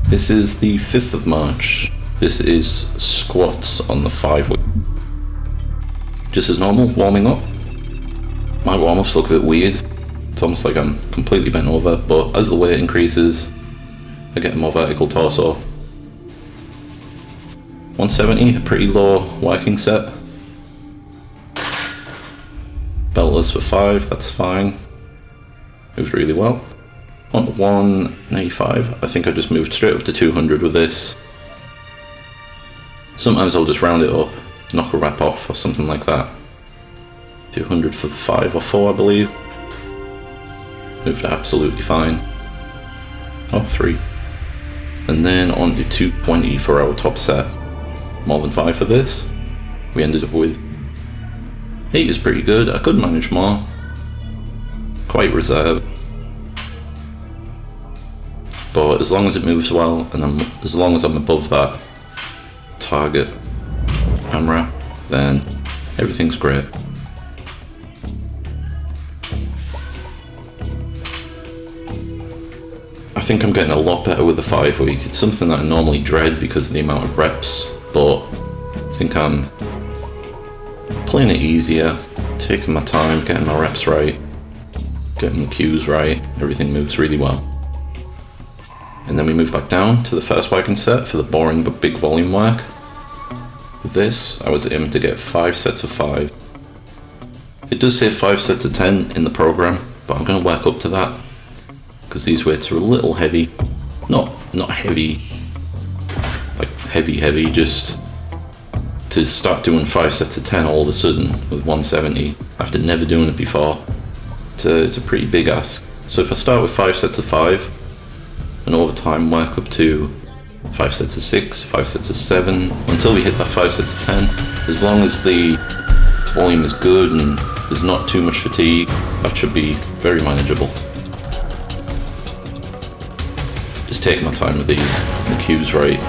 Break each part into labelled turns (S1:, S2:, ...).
S1: This is the 5th of March. This is squats on the 5 week. Just as normal, warming up. My warm-ups look a bit weird. It's almost like I'm completely bent over, but as the weight increases, I get a more vertical torso. 170, a pretty low working set. Beltless for 5, that's fine. Moved really well. On to 195, I think I just moved straight up to 200 with this. Sometimes I'll just round it up, knock a rep off or something like that. 200 for 5 or 4, I believe. Moved absolutely fine. Oh, 3. And then on to 220 for our top set. More than 5 for this. We ended up with 8 is pretty good. I could manage more. Quite reserved. But as long as it moves well, and as long as I'm above that target AMRAP, then everything's great. I think I'm getting a lot better with the 5 week. It's something that I normally dread because of the amount of reps, but I think I'm playing it easier, taking my time, getting my reps right, getting the cues right, everything moves really well. And then we move back down to the first wagon set for the boring but big volume work. With this, I was aiming to get 5 sets of 5. It does say 5 sets of 10 in the program, but I'm going to work up to that, because these weights are a little heavy. Not heavy, like heavy, just to start doing 5 sets of 10 all of a sudden with 170 after never doing it before. It's a pretty big ask. So if I start with 5 sets of 5, and over time work up to 5 sets of 6, 5 sets of 7, until we hit that 5 sets of 10. As long as the volume is good and there's not too much fatigue, that should be very manageable. Just taking my time with these, the cues right,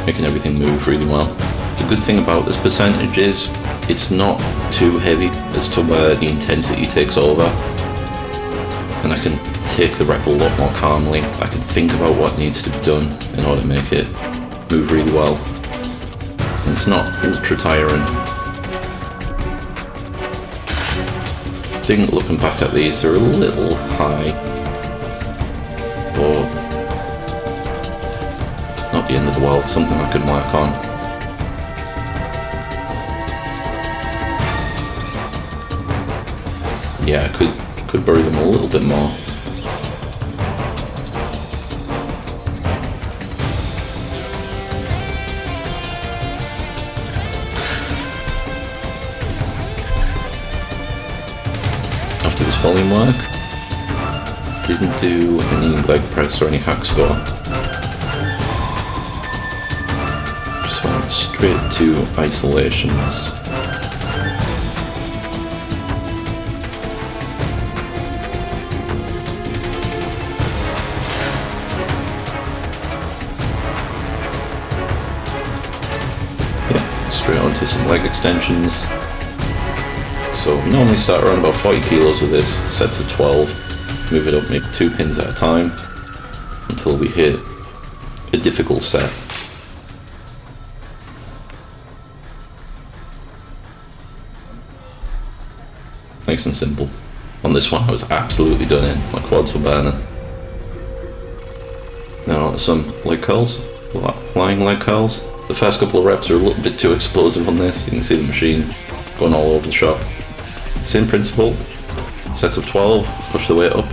S1: making everything move really well. The good thing about this percentage is it's not too heavy as to where the intensity takes over, and I can take the rep a lot more calmly. I can think about what needs to be done in order to make it move really well. And it's not ultra tiring. I think looking back at these, they're a little high, but not the end of the world, something I can work on. Yeah, I could bury them a little bit more. After this volume work, didn't do any leg press or any hack squat. Just went straight to isolations. Yeah, straight onto some leg extensions. So we normally start around about 40 kilos with this, sets of 12, move it up maybe 2 pins at a time until we hit a difficult set. Nice and simple. On this one I was absolutely done in, my quads were burning. Now on to some leg curls, flying leg curls. The first couple of reps are a little bit too explosive on this, you can see the machine going all over the shop. Same principle, sets of 12, push the weight up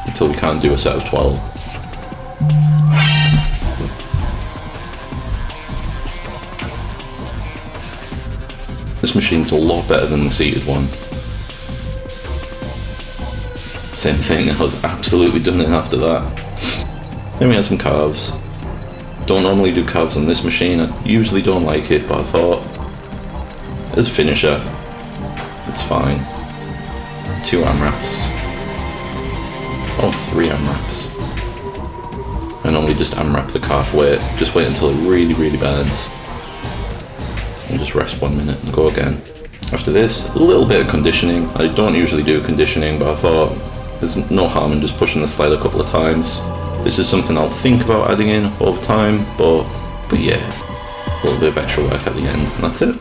S1: until we can't do a set of 12. This machine's a lot better than the seated one. Same thing, I was absolutely done in after that. Then we had some calves. Don't normally do calves on this machine, I usually don't like it, but I thought, as a finisher, it's fine. 2 AMRAPs. Or 3 AMRAPs. I normally just AMRAP the calf weight, just wait until it really burns. And just rest 1 minute and go again. After this, a little bit of conditioning. I don't usually do conditioning, but I thought there's no harm in just pushing the sled a couple of times, This is something I'll think about adding in over time, but yeah, a little bit of extra work at the end, and that's it.